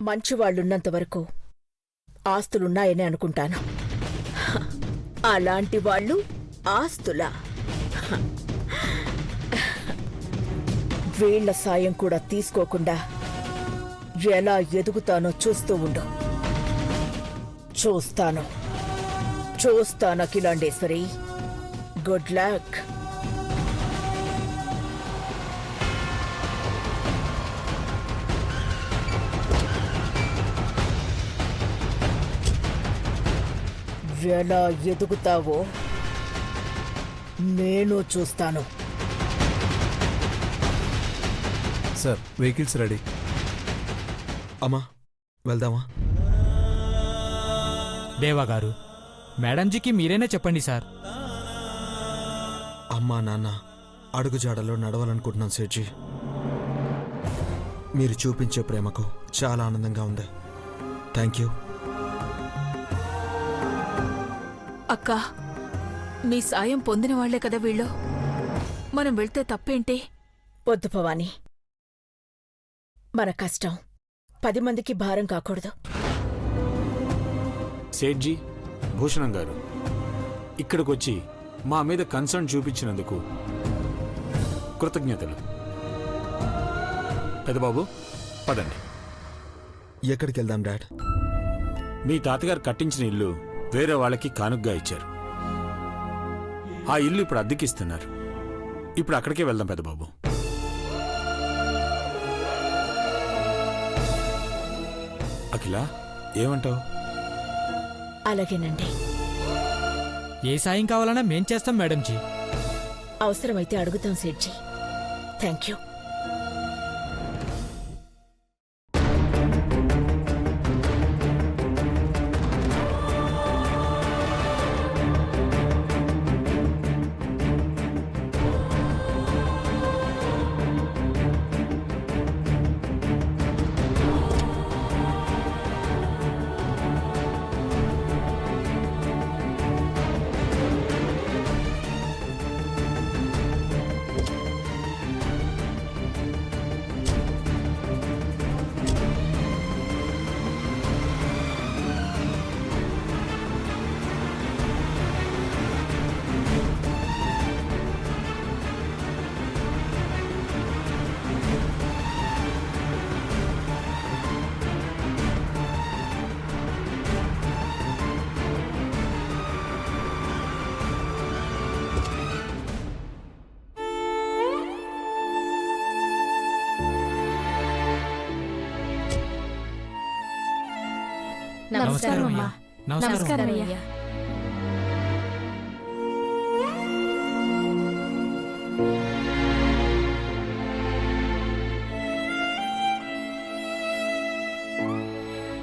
మంచివాళ్లున్నంతవరకు ఆస్తులున్నాయని అనుకుంటాను. అలాంటి వాళ్ళు ఆస్తులా? వీళ్ల సాయం కూడా తీసుకోకుండా ఎలా ఎదుగుతానో చూస్తూ ఉండు. చూస్తాను అఖిలాండేశ్వరి. Good luck. ఎలా ఎదుగుతావో నేను చూస్తాను. Sir, vehicles ready. అమ్మా, వెళ్దామా? దేవా గారు, మేడంజీకి మీరైనా చెప్పండి సార్. అమ్మా నాన్న అడుగుజాడలో నడవాలనుకుంటున్నాను సేఠ్జీ. మీరు చూపించే ప్రేమకు చాలా ఆనందంగా ఉంది. Thank you. అక్కా, మీ సాయం పొందిన వాళ్లే కదా వీళ్ళు. మనం వెళ్తే తప్పేంటి? వద్దు భవానీ, మన కష్టం 10 మందికి భారం కాకూడదు. సేఠ్జీ, భూషణం గారు ఇక్కడికొచ్చి మా మీద కన్సర్న్ చూపించినందుకు కృతజ్ఞతలు. పెద్దబాబు, పదండి. ఎక్కడికి వెళ్దాం డాడ్? మీ తాతగారు కట్టించిన ఇల్లు వేరే వాళ్ళకి కానుగ్గా ఇచ్చారు. ఆ ఇల్లు ఇప్పుడు అద్దెకిస్తున్నారు. ఇప్పుడు అక్కడికే వెళ్దాం పెద్దబాబు. అఖిల, ఏమంటావు? అలాగేనండి. ఏ సాయం కావాలన్నా మేం చేస్తాం మేడంజీ. అవసరమైతే అడుగుతాం సేఠ్జీ. Thank you. నమస్కారం అమ్మా. నమస్కారం అయ్యా.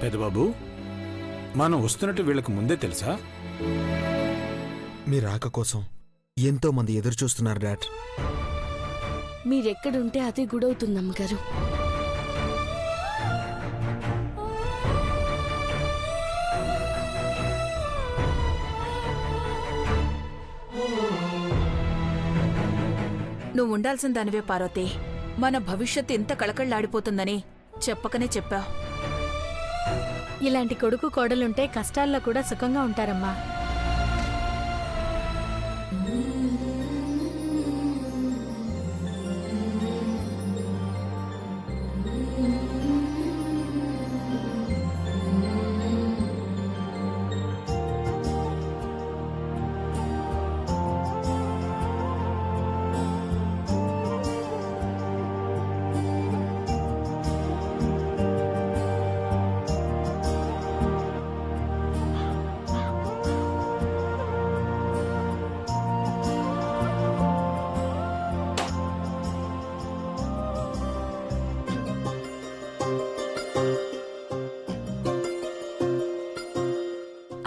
పెద్దబాబు, మనం వస్తున్నట్టు వీళ్ళకి ముందే తెలుసా? మీ రాక కోసం ఎంతో మంది ఎదురు చూస్తున్నారు డాడ్. మీరెక్కడుంటే అదే గుడవుతుంది అమ్మగారు. నువ్వు ఉండాల్సిన దానివే పార్వతి. మన భవిష్యత్తు ఎంత కళకళ్లాడిపోతుందని చెప్పకనే చెప్పావు. ఇలాంటి కొడుకు కోడలుంటే కష్టాల్లో కూడా సుఖంగా ఉంటారమ్మా.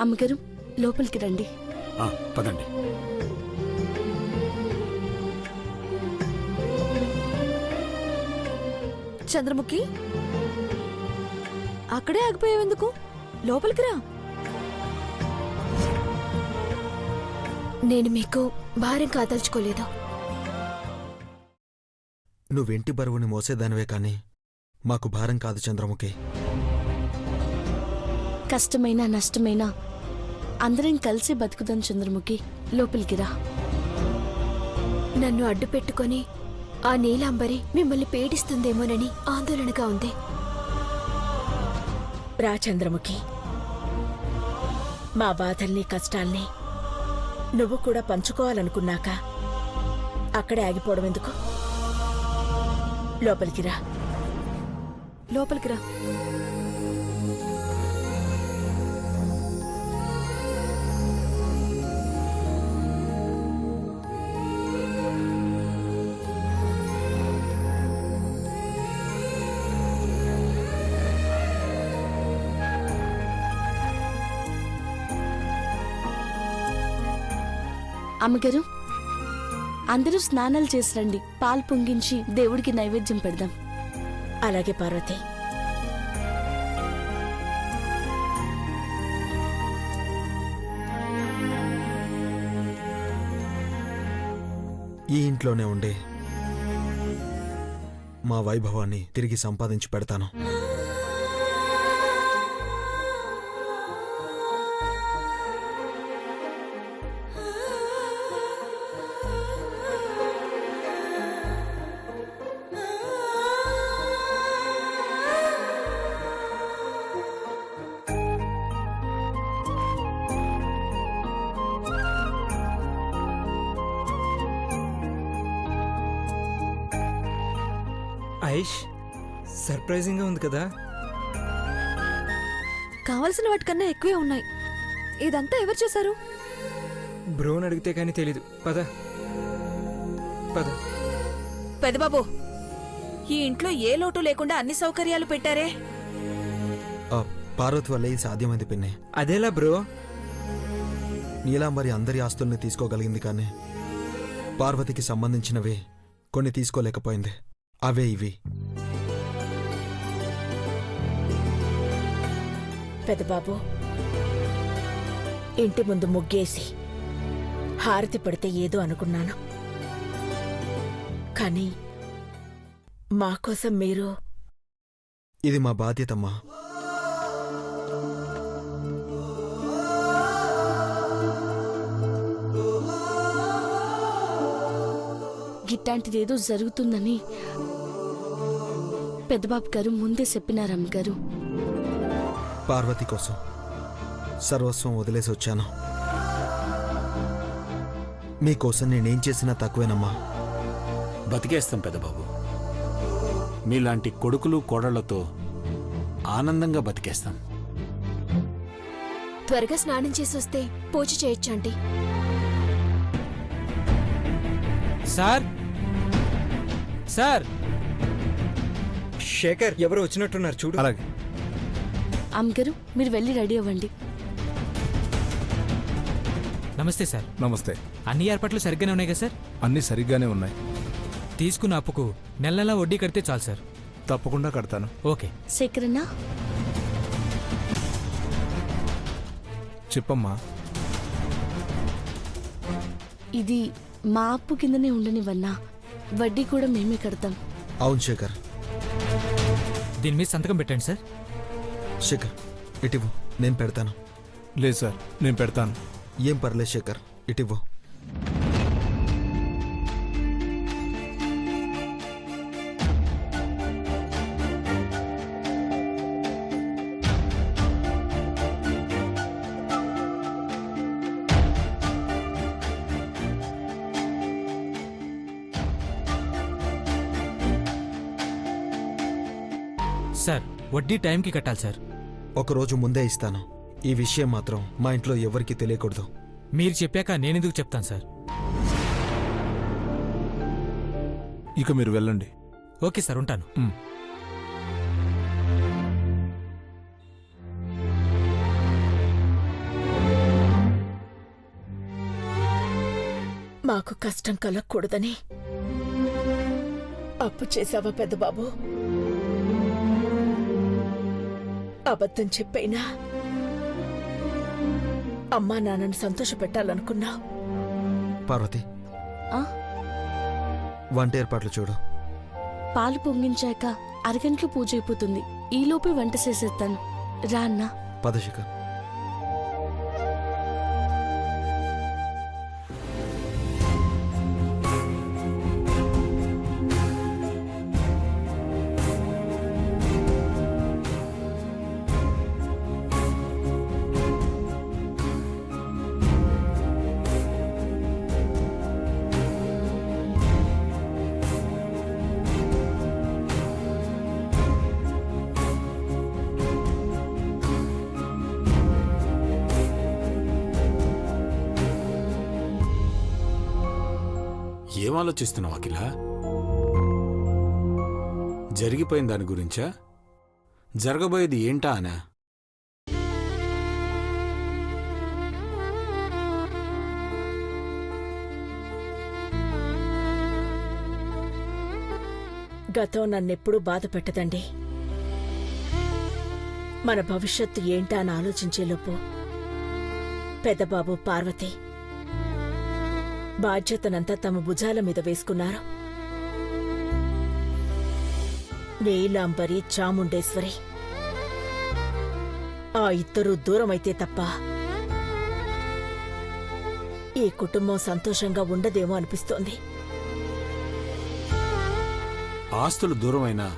అమ్మగారు, లోపలికి రండి. పదండి. చంద్రముఖి, అక్కడే ఆగిపోయావెందుకు? లోపలికి రా. నేను మీకు భారం కాదలుచుకోలేదు. నువ్వెంటి బరువుని మోసేదానివే కాని మాకు భారం కాదు చంద్రముఖి. కష్టమైనా నష్టమైనా అందరం కలిసి బతుకుదాం చంద్రముఖి. లోపలికి రా. నన్ను అడ్డు పెట్టుకొని ఆ నీలాంబరి మిమ్మల్ని పీడిస్తుందేమోనని ఆందోళనగా ఉంది. రా చంద్రముఖి, మా బాధల్ని కష్టాల్ని నువ్వు కూడా పంచుకోవాలనుకున్నాక అక్కడే ఆగిపోవడం ఎందుకు? లోపలికి రా. లోపలికి రా. అమ్మగారు, అందరూ స్నానాలు చేసి రండి. పాలు పొంగించి దేవుడికి నైవేద్యం పెడదాం. అలాగే పార్వతి. ఈ ఇంట్లోనే ఉండే మా వైభవాన్ని తిరిగి సంపాదించి పెడతాను. ఐష్, సర్ప్రైజింగ్గా ఉంది కదా. కావలసిన వాటికన్నా ఎక్కువే ఉన్నాయి. ఇదంతా ఎవరు చేశారు? బ్రోని అడిగితే కానీ తెలీదు. పద పద. పెదబాబు, ఈ ఇంట్లో ఏ లోటు లేకుండా అన్ని సౌకర్యాలు పెట్టారే. ఆ పార్వతి వల్లే ఇది సాధ్యమైంది పిన్ని. అదేలా బ్రో? నీలాంబరి అందరి ఆస్తుల్ని తీసుకోగలిగింది, కానీ పార్వతికి సంబంధించినవి కొన్ని తీసుకోలేకపోయింది. అవే ఇవి. పెదబాబు, ఇంటి ముందు ముగ్గేసి హారతి పడితే ఏదో అనుకున్నాను, కానీ మాకోసం మీరు... ఇది మా బాధ్యతమ్మా. గిట్టాంటిదేదో జరుగుతుందని పెద్దబాబు గారు ముందే చెప్పినారు అమ్మగారు. పార్వతి కోసం సర్వస్వం వదిలేసి వచ్చాను. మీకోసం నేనేం చేసినా తక్కువేనమ్మా. బతికేస్తాం పెదబాబు. మీలాంటి కొడుకులు కోడళ్లతో ఆనందంగా బతికేస్తాం. త్వరగా స్నానం చేసి వస్తే పూజ చేయొచ్చండి. సార్ సార్, శేఖర్ ఎవరు వచ్చినట్టున్నారు చూడు. అలాగే. అమ్మగారు, మీరు వెళ్ళి రెడీ అవ్వండి. నమస్తే సార్. నమస్తే. అన్ని ఏర్పాట్లు సరిగ్గానే ఉన్నాయి కదా సార్? అన్నీ సరిగ్గానే ఉన్నాయి. తీసుకున్న అప్పుకు నెల నెలా వడ్డీ కడితే చాలు సార్. తప్పకుండా కడతాను. ఓకే. శేఖరన్నా, చెప్పమ్మా. ఇది మా అప్పు కిందనే ఉండనివన్నా వడ్డీ కూడా మేమే కడతాం. అవును శేఖర్. దీని మీద సంతకం పెట్టండి సార్. శేఖర్, ఇటివ్వు, నేను పెడతాను. లేదు సార్, నేను పెడతాను. ఏం పర్లేదు శేఖర్, ఇటివ్వు. సార్, వడ్డీ టైంకి కట్టాలి సార్. ఒకరోజు ముందే ఇస్తాను. ఈ విషయం మాత్రం మా ఇంట్లో ఎవరికీ తెలియకూడదు. మీరు చెప్పాక నేనెందుకు చెప్తాను సార్? ఇక మీరు వెళ్ళండి. ఓకే సార్, ఉంటాను. మాకు కష్టం కలగకూడదని అప్పు చేశావా పెద్దబాబు? అబద్ధం చెప్పైనా అమ్మా నాన్నను సంతోషపెట్టాలనుకున్నావు. పార్వతి, ఆ? వంట ఏర్పాట్లు చూడు. పాలు పొంగించాక అరగంటలో పూజ అయిపోతుంది. ఈలోపే వంట చేసేస్తాను. రా అన్నా. పద శిఖర్. ఏం ఆలోచిస్తున్నావు అఖిల? జరిగిపోయిన దాని గురించా, జరగబోయేది ఏంటా అనా? గతం నన్నెప్పుడూ బాధ పెట్టదండి. మన భవిష్యత్తు ఏంటా అని ఆలోచించేలోపు పెద్దబాబు పార్వతి బాధ్యతనంతా తమ భుజాల మీద వేసుకున్నారు. నీలాంబరి, చాముండేశ్వరి ఆ ఇద్దరూ దూరమైతే తప్ప ఈ కుటుంబం సంతోషంగా ఉండదేమో అనిపిస్తోంది. ఆస్తులు దూరమైనా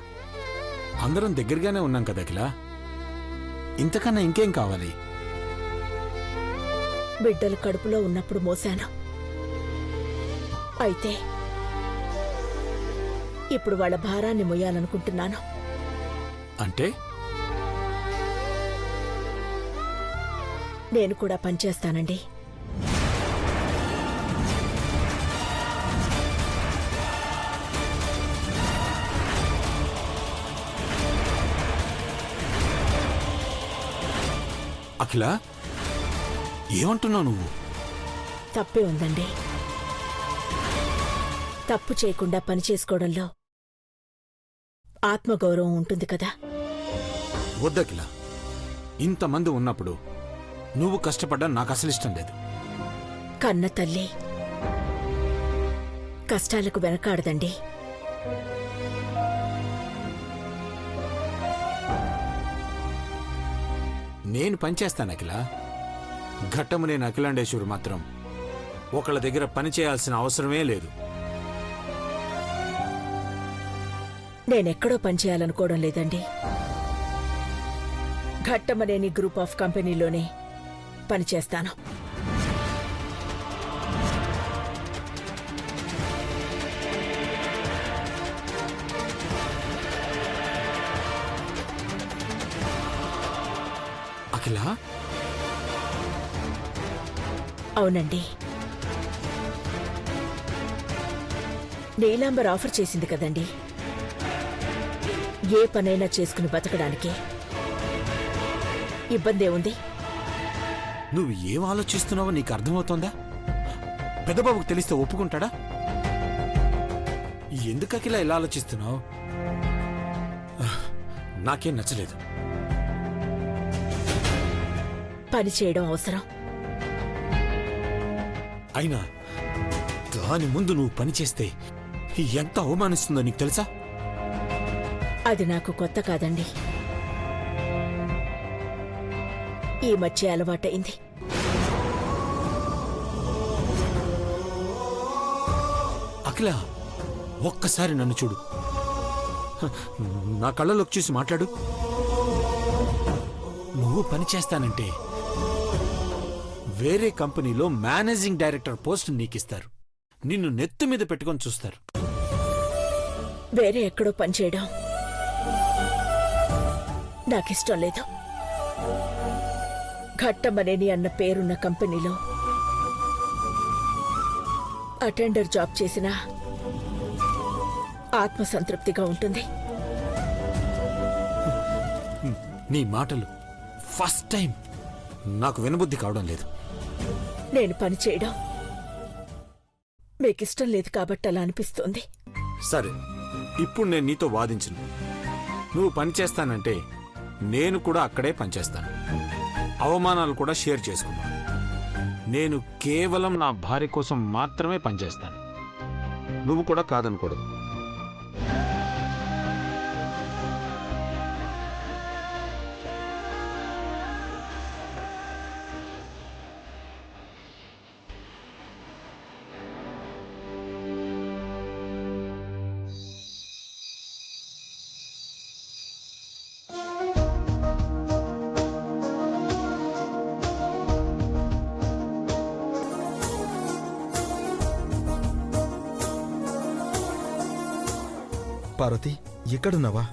అందరం దగ్గరగానే ఉన్నాం కదా అఖిల. ఇంతకన్నా ఇంకేం కావాలి? బిడ్డలు కడుపులో ఉన్నప్పుడు మోశాను. అయితే ఇప్పుడు వాళ్ళ భారాన్ని మొయ్యాలనుకుంటున్నాను. అంటే నేను కూడా పనిచేస్తానండి. అఖిల, ఏమంటున్నావు నువ్వు? తప్పే ఉందండి. తప్పు చేయకుండా పని చేసుకోవడంలో ఆత్మగౌరవం ఉంటుంది కదా. వద్దఖిల, ఇంతమంది ఉన్నప్పుడు నువ్వు కష్టపడ్డా నాకు అసలు ఇష్టం లేదు. కన్న తల్లి కష్టాలకు వెనకాడదండి. నేను పనిచేస్తాను అఖిల. ఘట్టము నేను అఖిలాండేశ్వరు మాత్రం ఒకళ్ళ దగ్గర పని చేయాల్సిన అవసరమే లేదు. నేనెక్కడో పనిచేయాలనుకోవడం లేదండి. ఘట్టమనేని గ్రూప్ ఆఫ్ కంపెనీలోనే పనిచేస్తాను. అఖిల, అవునండి. నీలాంబర్ ఆఫర్ చేసింది కదండి, ఏ పనైనా చేసుకుని బతకడానికి. ఇబ్బందే ఉంది. నువ్వు ఏం ఆలోచిస్తున్నావో నీకు అర్థమవుతోందా? పెద్దబాబుకు తెలిస్తే ఒప్పుకుంటాడా? ఎందుకు అఖిల ఇలా ఆలోచిస్తున్నావు? నాకేం నచ్చలేదు. పని చేయడం అవసరం. అయినా దాని ముందు నువ్వు పని చేస్తే ఎంత అవమానిస్తుందో నీకు తెలుసా? అది నాకు కొత్త కాదండి. ఈ మధ్య అలవాటైంది. అఖిల, ఒక్కసారి నన్ను చూడు. నా కళ్ళలోకి చూసి మాట్లాడు. నువ్వు పని చేస్తానంటే వేరే కంపెనీలో మేనేజింగ్ డైరెక్టర్ పోస్ట్ నీకిస్తారు. నిన్ను నెత్తి మీద పెట్టుకొని చూస్తారు. వేరే ఎక్కడో పనిచేయడం నాకిష్టం లేదు. ఘట్టమనేని అన్న పేరున్న కంపెనీలో అటెండర్ జాబ్ చేసినా ఆత్మసంతృప్తిగా ఉంటుంది. నీ మాటలు ఫస్ట్ టైం నాకు వినబుద్ధి కావడం లేదు. నేను పని చేయడం మీకిష్టం లేదు కాబట్టి అలా అనిపిస్తోంది. సరే, ఇప్పుడు నేను నీతో వాదించను. నువ్వు పని చేస్తానంటే నేను కూడా అక్కడే పనిచేస్తాను. అవమానాలు కూడా షేర్ చేసుకున్నాను. నేను కేవలం నా భార్య కోసం మాత్రమే పనిచేస్తాను. నువ్వు కూడా కాదనకూడదు. పార్వతి ఎక్కడున్నావా?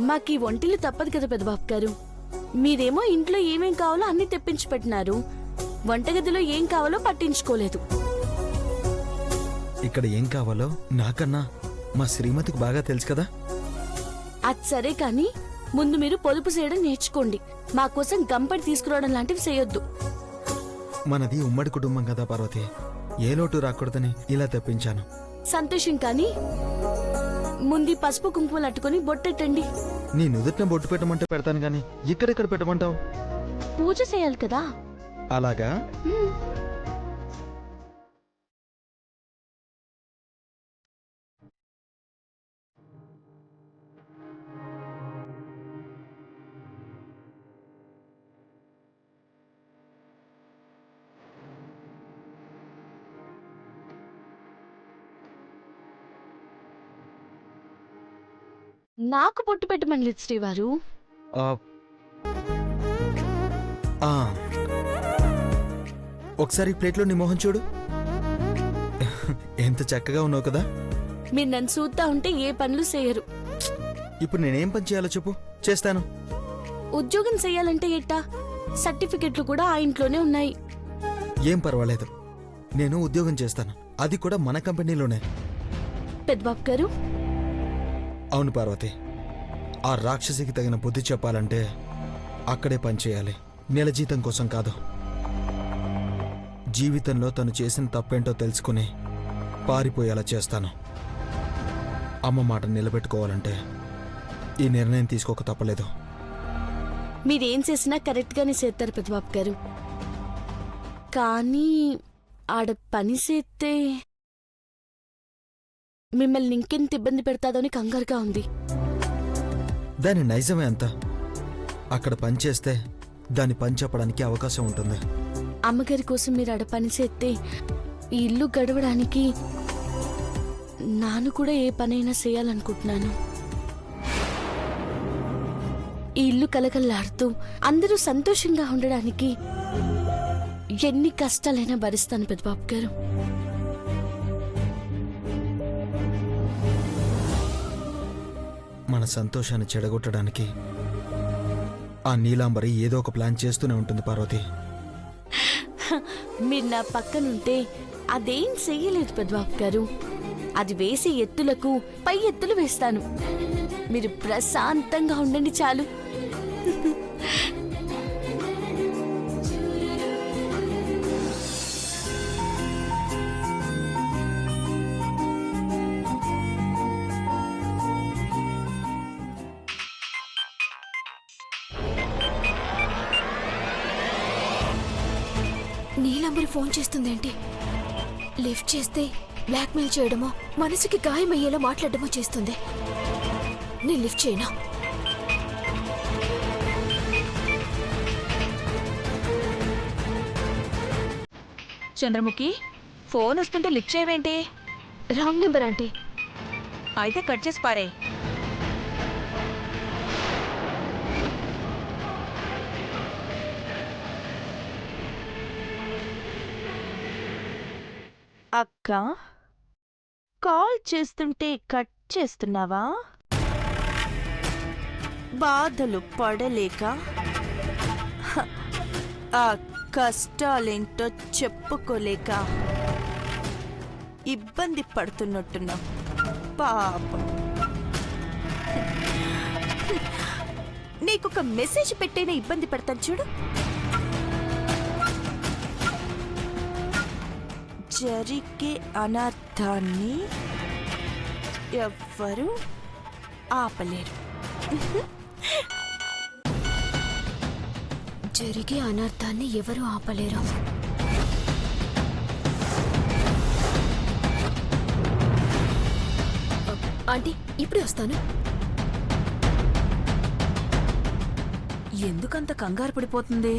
మాకు ఈ వంటిల్లు తప్పదు కదా పెద్దబాబు గారు. మీరేమో ఇంట్లో ఏమేం కావాలో అన్ని తెప్పించి పెట్టినారు, వంటగదిలో ఏం కావాలో పట్టించుకోలేదు. ఇక్కడ ఏం కావాలో నాకన్నా మా శ్రీమతికి బాగా తెలుసు కదా. అది సరే కానీ ముందు మీరు పొదుపు చేయడం నేర్చుకోండి. మా కోసం గంపడి తీసుకురావడం లాంటివి చేయొద్దు. మనది ఉమ్మడి కుటుంబం కదా పార్వతి, ఏ లోటు రాకూడదని ఇలా తెప్పించాను. సంతోషం కానీ ముందు ఈ పసుపు కుంకుమలు అట్టుకుని బొట్టెట్టండి. నీ నుదుటిన బొట్టు పెట్టమంటే పెడతాను గాని ఇక్కడెక్కడ పెట్టమంటావు? పూజ చేయాలి కదా. అలాగా? నాకు బొట్టు పెట్టమని లేదు శ్రీవారు. ఆ, ఆ. ఒకసారి ఈ ప్లేట్లో నీ మొహం చూడు. ఎంత చక్కగా ఉన్నావు కదా. మీరు నన్ను చూస్తా ఉంటే ఏ పనులు చేయరు. ఇప్పుడు నేనేం పని చేయాలో చెప్పు, చేస్తాను. ఉద్యోగం చెయ్యాలంటే ఎట్టా? సర్టిఫికెట్లు కూడా ఆ ఇంట్లోనే ఉన్నాయి. ఏం పర్వాలేదు, నేను ఉద్యోగం చేస్తాను, అది కూడా మన కంపెనీలోనే. పెద్దబాబు గారు, అవును పార్వతి, ఆ రాక్షసికి తగిన బుద్ధి చెప్పాలంటే అక్కడే పనిచేయాలి, నెల జీతం కోసం కాదు. జీవితంలో తను చేసిన తప్పేంటో తెలుసుకుని పారిపోయేలా చేస్తాను. అమ్మ మాట నిలబెట్టుకోవాలంటే ఈ నిర్ణయం తీసుకోక తప్పలేదు. మీరేం చేసినా కరెక్ట్గానే చేస్తారు పెద్దబాబు గారు. కానీ ఆడ పని చేస్తే మిమ్మల్ని ఇంకెంత ఇబ్బంది పెడతాదో అని కంగారుగా ఉంది. దాని నైజమే అంత. అక్కడ పని చేస్తే దాని పని చెప్పడానికి అవకాశం ఉంటుంది. అమ్మగారి కోసం మీరు ఆడ పని చేస్తే ఈ ఇల్లు గడవడానికి నాను కూడా ఏ పనైనా చేయాలనుకుంటున్నాను. ఈ ఇల్లు కలకల్లాడుతూ అందరూ సంతోషంగా ఉండడానికి ఎన్ని కష్టాలైనా భరిస్తాను పెద్దబాబు గారు. మన సంతోషాన్ని చెడగొట్టడానికి ఆ నీలాంబరి ఏదో ఒక ప్లాన్ చేస్తూనే ఉంటుంది పార్వతి. మీరు నా పక్కనుంటే అదేం చెయ్యలేదు పెద్దబాబు గారు. అది వేసే ఎత్తులకు పై ఎత్తులు వేస్తాను. మీరు ప్రశాంతంగా ఉండండి చాలు. నీలంబరి ఫోన్ చేస్తుందేంటి? లిఫ్ట్ చేస్తే బ్లాక్మెయిల్ చేయడమో మనసుకి గాయమయ్యేలా మాట్లాడడమో చేస్తుంది. నేను లిఫ్ట్ చేయనా? చంద్రముఖి, ఫోన్ వస్తుంటే లిఫ్ట్ చేయవేంటి? Wrong number aunty. అయితే కట్ చేసి పారే. అక్క, కాల్ చేస్తుంటే కట్ చేస్తున్నావా? బాధలు పడలేక ఆ కష్టాలేంటో చెప్పుకోలేక ఇబ్బంది పడుతున్నట్టున్నావు పాపం. నీకొక మెసేజ్ పెట్టైనా ఇబ్బంది పెడతాను చూడు. జరిగే అనర్థాన్ని ఎవ్వరూ ఆపలేరు. జరిగే అనర్థాన్ని ఎవరు ఆపలేరు. ఆంటీ, ఇప్పుడే వస్తాను. ఎందుకంత కంగారు పడిపోతుంది?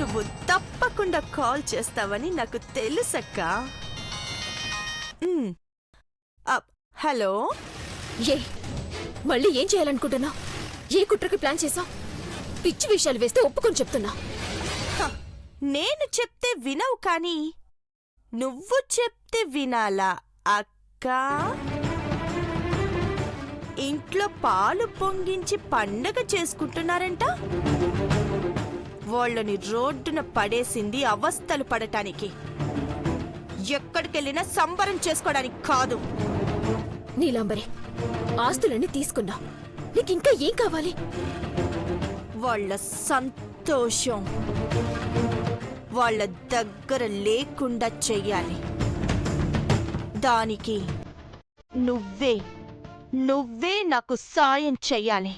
నువ్వు తప్పకుండా కాల్ చేస్తావని నాకు తెలుసక్క. హలో ఏ మళ్ళీ ఏం చేయాలనుకుంటున్నావు? ఏ కుట్రకి ప్లాన్ చేసావు? పిచ్చి విషయాలు వేస్తే ఒప్పుకొని చెప్తున్నా. నేను చెప్తే వినవు కానీ నువ్వు చెప్తే వినాలా అక్క? ఇంట్లో పాలు పొంగించి పండగ చేసుకుంటున్నారంట. వాళ్ళని రోడ్డున పడేసింది అవస్థలు పడటానికి, ఎక్కడికెళ్ళినా సంబరం చేసుకోవడానికి కాదు. నీలాంబరి, ఆస్తులన్నీ తీసుకున్నా, నీకింకా ఏం కావాలి? వాళ్ళ సంతోషం వాళ్ళ దగ్గర లేకుండా చెయ్యాలి. దానికి నువ్వే నాకు సాయం చెయ్యాలి.